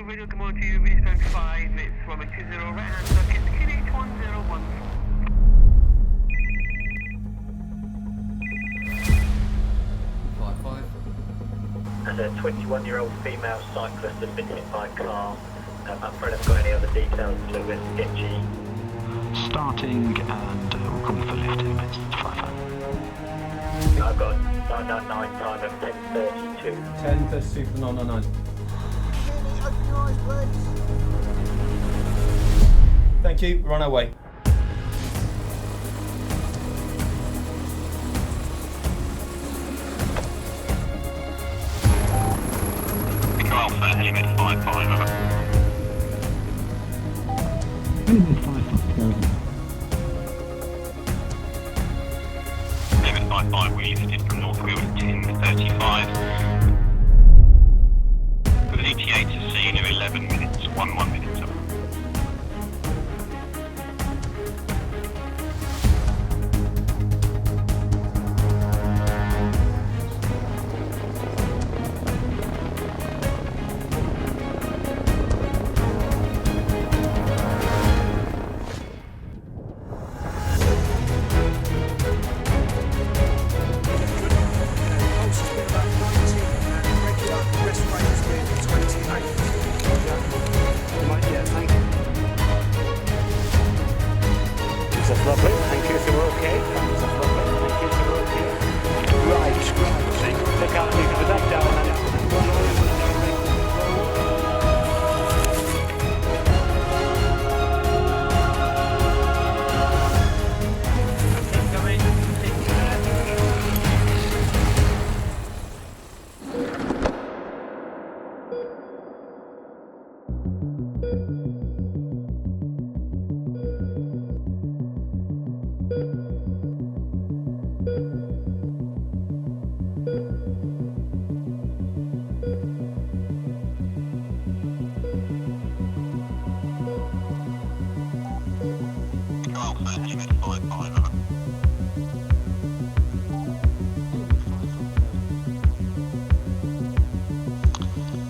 Echo Radio, come on to you, Eastbound 5, it's from a 20 right hand circuit, QH 1014. 5-5. And a 21-year-old female cyclist has been hit by a car. Umbrella's got any other details to investigate G? Starting and we'll call for lift in a minute. 5-5. I've got 999 time of 10:32. 10:32 for 999. Open your eyes, please. Thank you, we're on our way. Echo Alpha, limit 5-5, over. Limit 5-5, over. Limit 5-5, we lifted from North Wheel at 10:35. With an ETA to scene of 11 minutes, 11 minutes, over.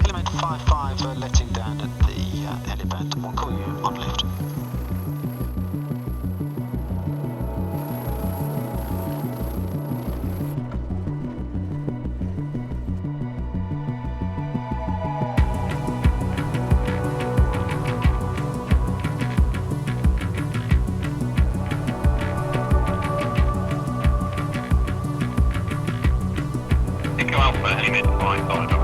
Element 5-5, letting down at the helipad. We'll call you on lift. Echo Alpha, limit 5-5.